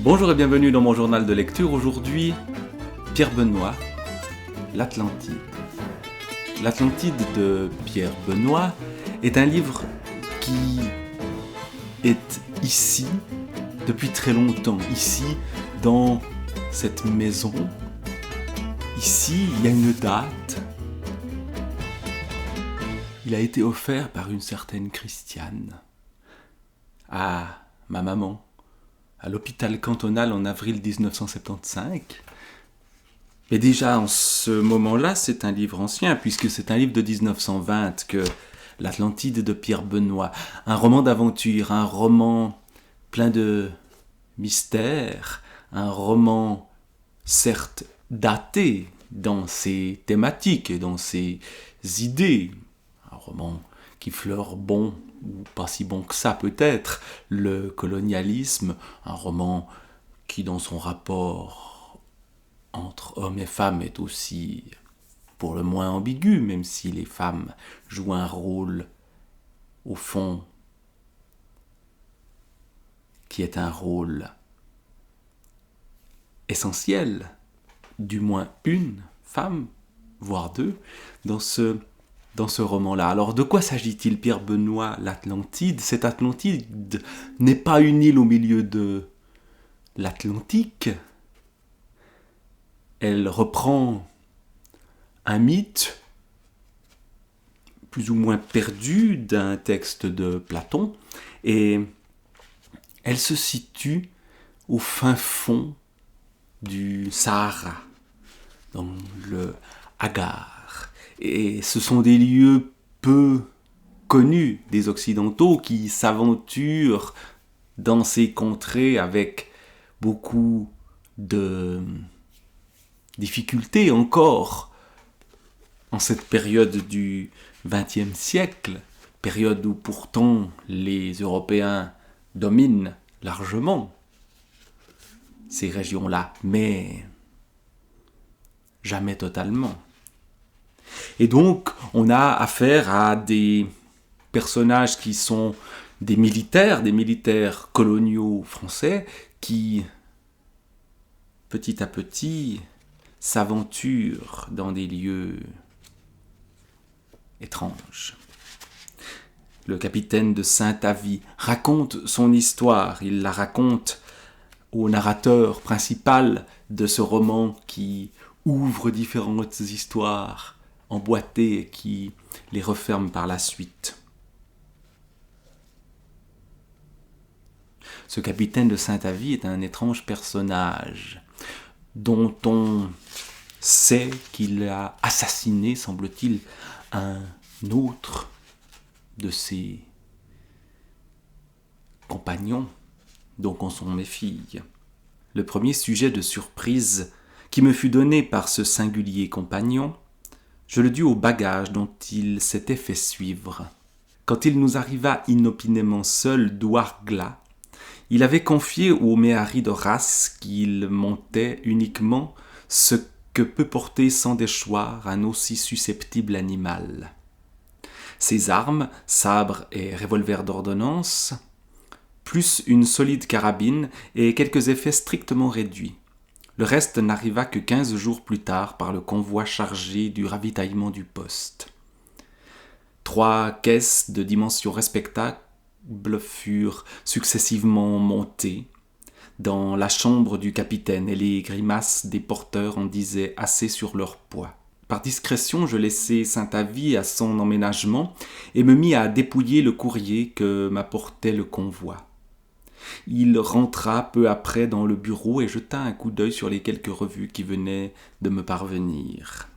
Bonjour et bienvenue dans mon journal de lecture. Aujourd'hui, Pierre Benoît, l'Atlantide. L'Atlantide de Pierre Benoît est un livre qui est ici depuis très longtemps. Ici, dans cette maison. Ici, il y a une date. Il a été offert par une certaine Christiane à ma maman, à l'hôpital cantonal en avril 1975. Mais déjà, en ce moment-là, c'est un livre ancien, puisque c'est un livre de 1920 que l'Atlantide de Pierre Benoît, un roman d'aventure, un roman plein de mystères, un roman certes daté dans ses thématiques et dans ses idées, un roman qui fleure bon ou pas si bon que ça peut-être, le colonialisme, un roman qui dans son rapport entre hommes et femmes est aussi pour le moins ambigu, même si les femmes jouent un rôle au fond qui est un rôle essentiel, du moins une femme, voire deux, dans ce roman-là. Alors de quoi s'agit-il, Pierre Benoît, l'Atlantide ? Cette Atlantide n'est pas une île au milieu de l'Atlantique. Elle reprend un mythe plus ou moins perdu d'un texte de Platon et elle se situe au fin fond du Sahara, dans le Hagar. Et ce sont des lieux peu connus des Occidentaux qui s'aventurent dans ces contrées avec beaucoup de difficultés encore en cette période du XXe siècle, période où pourtant les Européens dominent largement ces régions-là, mais jamais totalement. Et donc, on a affaire à des personnages qui sont des militaires coloniaux français qui, petit à petit, s'aventurent dans des lieux étranges. Le capitaine de Saint-Avit raconte son histoire, il la raconte au narrateur principal de ce roman qui ouvre différentes histoires emboîtées et qui les referme par la suite. Ce capitaine de Saint-Avit est un étrange personnage dont on sait qu'il a assassiné, semble-t-il, un autre de ses compagnons, donc on s'en méfie. Le premier sujet de surprise qui me fut donné par ce singulier compagnon, je le dus au bagage dont il s'était fait suivre. Quand il nous arriva inopinément seul d'Ouargla, il avait confié au méhari d'Horace qu'il montait uniquement ce que peut porter sans déchoir un aussi susceptible animal. Ses armes, sabre et revolver d'ordonnance, plus une solide carabine et quelques effets strictement réduits. Le reste n'arriva que 15 jours plus tard par le convoi chargé du ravitaillement du poste. 3 caisses de dimensions respectables furent successivement montées dans la chambre du capitaine et les grimaces des porteurs en disaient assez sur leur poids. Par discrétion, je laissai Saint-Avit à son emménagement et me mis à dépouiller le courrier que m'apportait le convoi. Il rentra peu après dans le bureau et jeta un coup d'œil sur les quelques revues qui venaient de me parvenir.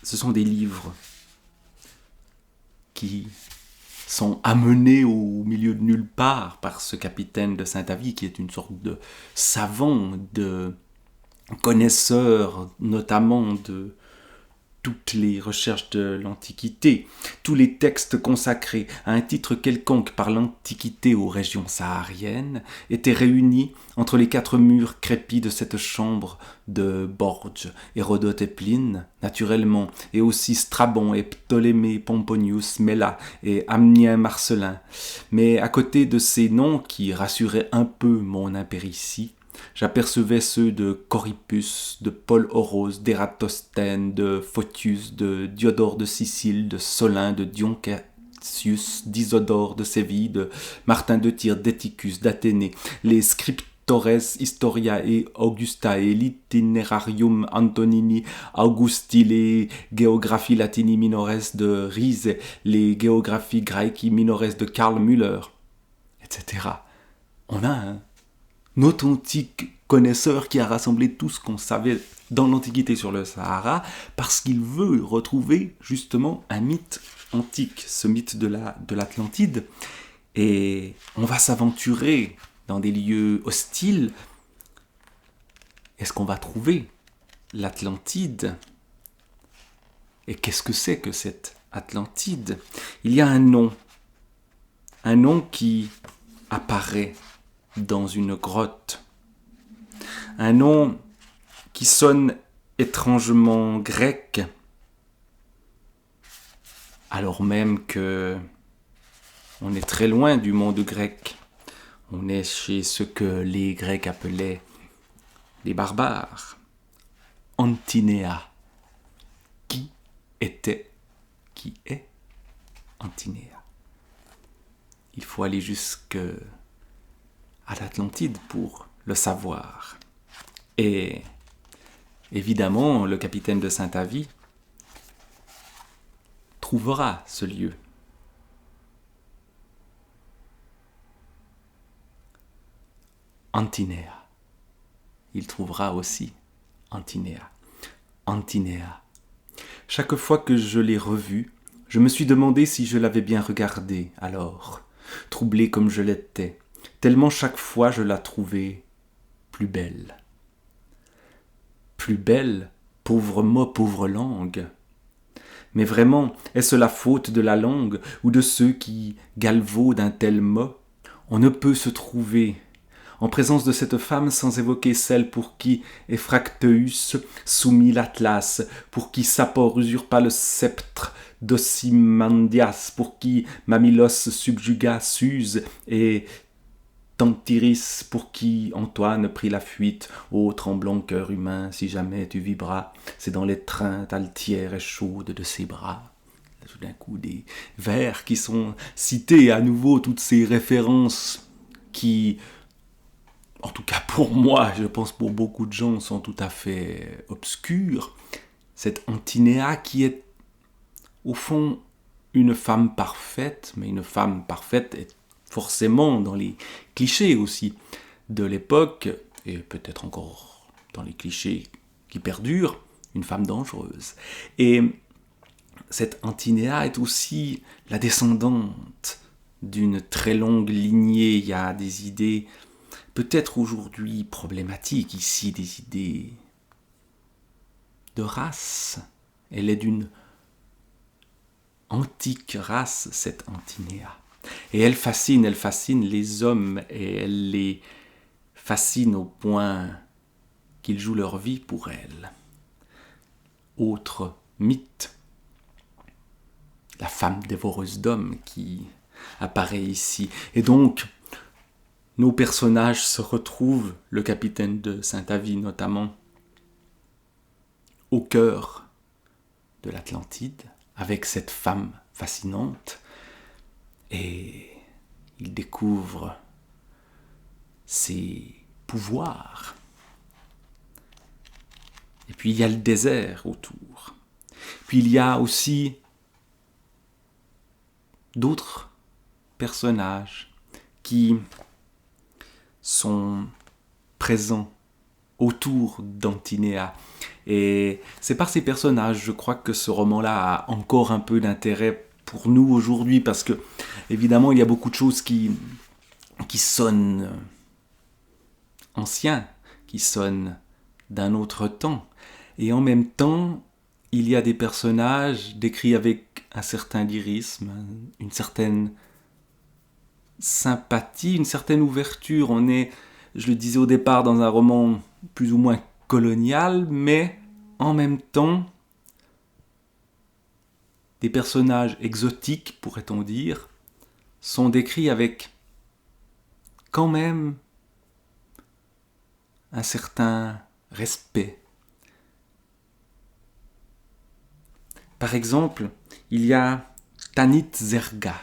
Ce sont des livres qui sont amenés au milieu de nulle part par ce capitaine de Saint-Avit qui est une sorte de savant, de connaisseur notamment de toutes les recherches de l'Antiquité, tous les textes consacrés à un titre quelconque par l'Antiquité aux régions sahariennes étaient réunis entre les 4 murs crépis de cette chambre de Borges, Hérodote et Pline, naturellement, et aussi Strabon et Ptolémée, Pomponius, Mela et Amnien Marcellin. Mais à côté de ces noms qui rassuraient un peu mon impéritie, j'apercevais ceux de Corippus, de Paul Orose, d'Ératosthène, de Photius, de Diodore de Sicile, de Solin, de Dion Cassius, d'Isodore de Séville, de Martin de Tyr, d'Éticus, d'Athénée, les Scriptores Historia et Augusta et l'Itinerarium Antonini Augusti, les Geographie Latini Minores de Riese, les Geographies Graeci Minores de Karl Müller, etc. On a un authentique connaisseur qui a rassemblé tout ce qu'on savait dans l'Antiquité sur le Sahara, parce qu'il veut retrouver justement un mythe antique, ce mythe de l'Atlantide. Et on va s'aventurer dans des lieux hostiles. Est-ce qu'on va trouver l'Atlantide? Et qu'est-ce que c'est que cette Atlantide? Il y a un nom qui apparaît dans une grotte. Un nom qui sonne étrangement grec, alors même que on est très loin du monde grec. On est chez ce que les Grecs appelaient les barbares. Antinéa. Qui est Antinéa? Il faut aller jusqu'à l'Atlantide pour le savoir. Et évidemment, le capitaine de Saint-Avit trouvera ce lieu. Antinéa. Il trouvera aussi Antinéa. Antinéa. Chaque fois que je l'ai revue, je me suis demandé si je l'avais bien regardée alors, troublé comme je l'étais, tellement chaque fois je la trouvais plus belle. Plus belle, pauvre mot, pauvre langue. Mais vraiment, est-ce la faute de la langue ou de ceux qui galvaudent d'un tel mot? On ne peut se trouver en présence de cette femme sans évoquer celle pour qui Éphracteus soumit l'Atlas, pour qui Sapor usurpa le sceptre d'Osymandias, pour qui Mamilos subjuga Suse et Tantiris, pour qui Antoine prit la fuite. Ô tremblant cœur humain, si jamais tu vibras, c'est dans l'étreinte altière et chaude de ses bras. Tout d'un coup, des vers qui sont cités à nouveau, toutes ces références qui, en tout cas pour moi, je pense pour beaucoup de gens, sont tout à fait obscures. Cette Antinéa qui est, au fond, une femme parfaite, mais une femme parfaite est forcément dans les clichés aussi de l'époque, et peut-être encore dans les clichés qui perdurent, une femme dangereuse. Et cette Antinéa est aussi la descendante d'une très longue lignée. Il y a des idées peut-être aujourd'hui problématiques ici, des idées de race. Elle est d'une antique race, cette Antinéa. Et elle fascine les hommes, et elle les fascine au point qu'ils jouent leur vie pour elle. Autre mythe, la femme dévoreuse d'hommes qui apparaît ici. Et donc, nos personnages se retrouvent, le capitaine de Saint-Avit notamment, au cœur de l'Atlantide, avec cette femme fascinante, et il découvre ses pouvoirs. Et puis il y a le désert autour. Puis il y a aussi d'autres personnages qui sont présents autour d'Antinéa. Et c'est par ces personnages, je crois, que ce roman-là a encore un peu d'intérêt pour nous aujourd'hui, parce que, évidemment, il y a beaucoup de choses qui sonnent anciens, qui sonnent d'un autre temps. Et en même temps, il y a des personnages décrits avec un certain lyrisme, une certaine sympathie, une certaine ouverture. On est, je le disais au départ, dans un roman plus ou moins colonial, mais en même temps, des personnages exotiques, pourrait-on dire, sont décrits avec quand même un certain respect. Par exemple, il y a Tanit Zerga.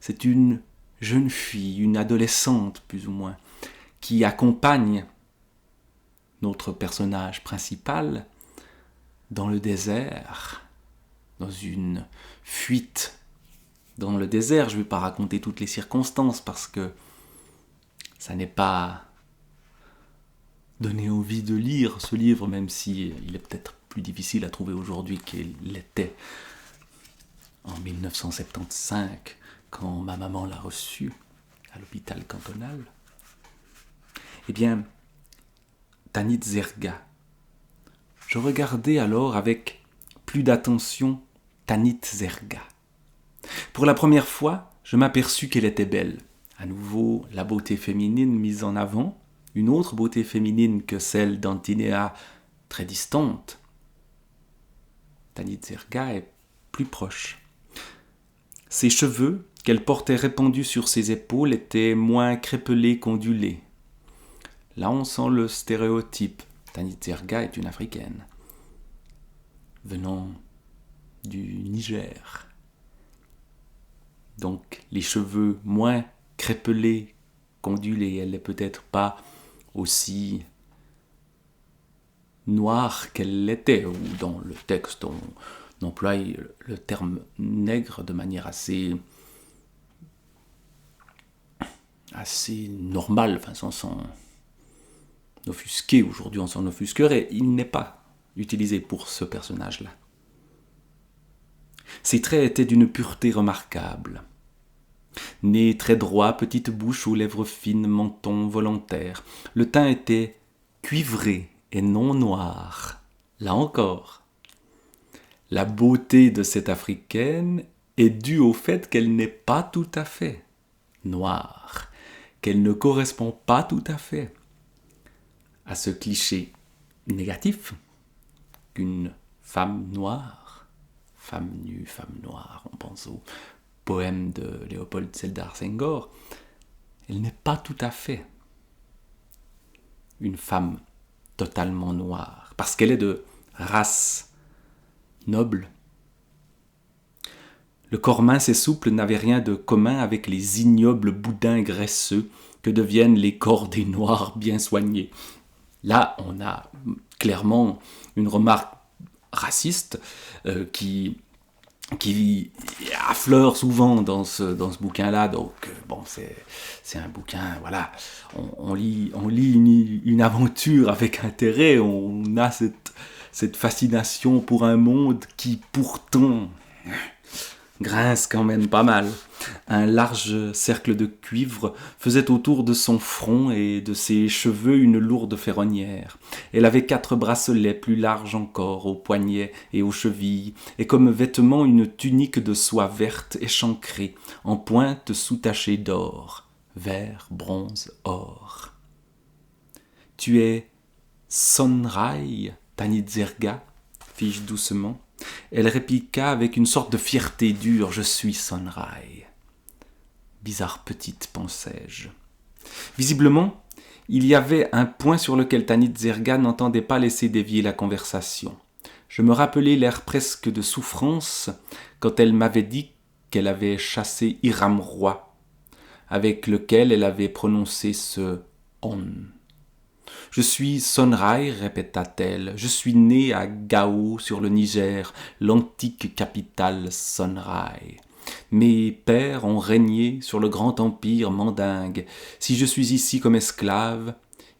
C'est une jeune fille, une adolescente plus ou moins, qui accompagne notre personnage principal dans le désert, dans une fuite dans le désert. Je ne vais pas raconter toutes les circonstances parce que ça n'est pas donné envie de lire ce livre, même si il est peut-être plus difficile à trouver aujourd'hui qu'il l'était en 1975, quand ma maman l'a reçu à l'hôpital cantonal. Eh bien, Tanit Zerga. Je regardais alors avec plus d'attention Tanit Zerga. Pour la première fois, je m'aperçus qu'elle était belle. À nouveau, la beauté féminine mise en avant, une autre beauté féminine que celle d'Antinéa, très distante. Tanit Zerga est plus proche. Ses cheveux, qu'elle portait répandus sur ses épaules, étaient moins crépelés qu'ondulés. Là, on sent le stéréotype. Tanit Zerga est une Africaine, venant du Niger. Donc, les cheveux moins crépelés qu'ondulés. Elle n'est peut-être pas aussi noire qu'elle l'était, ou dans le texte, on emploie le terme nègre de manière assez normale, enfin, sans s'en offusquer. Aujourd'hui, on s'en offusquerait. Il n'est pas utilisé pour ce personnage-là. Ses traits étaient d'une pureté remarquable. Nez très droit, petite bouche aux lèvres fines, menton volontaire. Le teint était cuivré et non noir. Là encore, la beauté de cette Africaine est due au fait qu'elle n'est pas tout à fait noire, qu'elle ne correspond pas tout à fait à ce cliché négatif qu'une femme noire, femme nue, femme noire, on pense au poème de Léopold Sédar Senghor, elle n'est pas tout à fait une femme totalement noire, parce qu'elle est de race noble. Le corps mince et souple n'avait rien de commun avec les ignobles boudins graisseux que deviennent les corps des noirs bien soignés. Là, on a clairement une remarque raciste qui affleure souvent dans ce bouquin-là. Donc, bon, c'est un bouquin, voilà, on lit une aventure avec intérêt, on a cette fascination pour un monde qui pourtant grince quand même pas mal. Un large cercle de cuivre faisait autour de son front et de ses cheveux une lourde ferronnière. Elle avait 4 bracelets plus larges encore aux poignets et aux chevilles, et comme vêtement une tunique de soie verte échancrée, en pointe soutachée d'or, vert, bronze, or. « Tu es Sonrai, Tanit Zerga ?» fis-je doucement. Elle répliqua avec une sorte de fierté dure, « Je suis Sonrai. » Bizarre petite, pensai-je. Visiblement, il y avait un point sur lequel Tanit Zerga n'entendait pas laisser dévier la conversation. Je me rappelai l'air presque de souffrance quand elle m'avait dit qu'elle avait chassé Hiram Roi, avec lequel elle avait prononcé ce « on ». « Je suis Sonrai, répéta-t-elle, je suis née à Gao, sur le Niger, l'antique capitale Sonrai. Mes pères ont régné sur le grand empire mandingue. Si je suis ici comme esclave,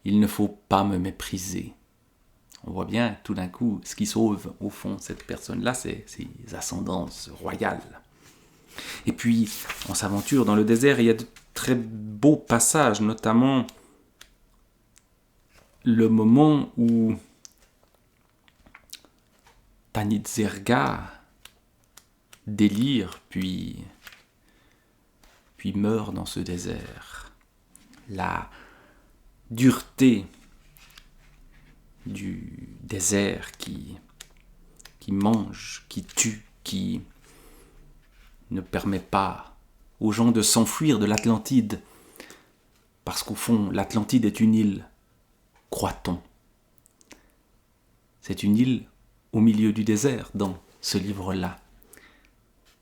il ne faut pas me mépriser. » On voit bien, tout d'un coup, ce qui sauve, au fond, cette personne-là, c'est ses ascendances royales. Et puis, on s'aventure dans le désert, et il y a de très beaux passages, notamment le moment où Tanit-Zerga délire puis meurt dans ce désert. La dureté du désert qui mange, qui tue, qui ne permet pas aux gens de s'enfuir de l'Atlantide, parce qu'au fond, l'Atlantide est une île, croit-on. C'est une île au milieu du désert dans ce livre-là.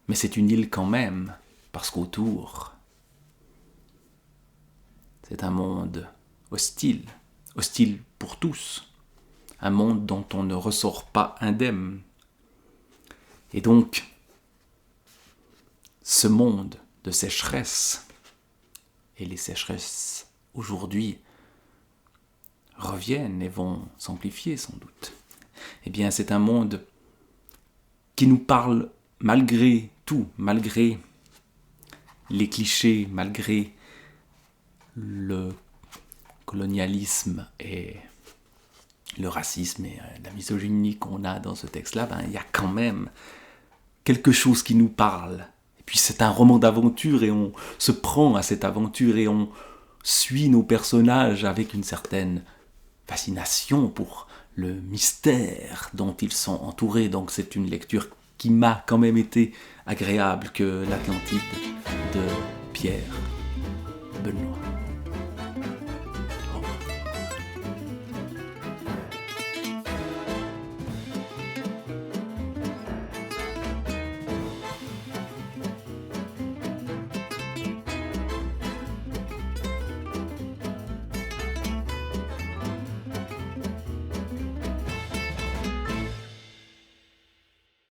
Mais c'est une île quand même, parce qu'autour, c'est un monde hostile, hostile pour tous, un monde dont on ne ressort pas indemne. Et donc, ce monde de sécheresse, et les sécheresses aujourd'hui reviennent et vont s'amplifier sans doute, eh bien c'est un monde qui nous parle malgré tout, malgré les clichés, malgré le colonialisme et le racisme et la misogynie qu'on a dans ce texte-là, il y a quand même quelque chose qui nous parle. Et puis c'est un roman d'aventure et on se prend à cette aventure et on suit nos personnages avec une certaine fascination pour le mystère dont ils sont entourés. Donc c'est une lecture qui m'a quand même été agréable que l'Atlantide de Pierre Benoît.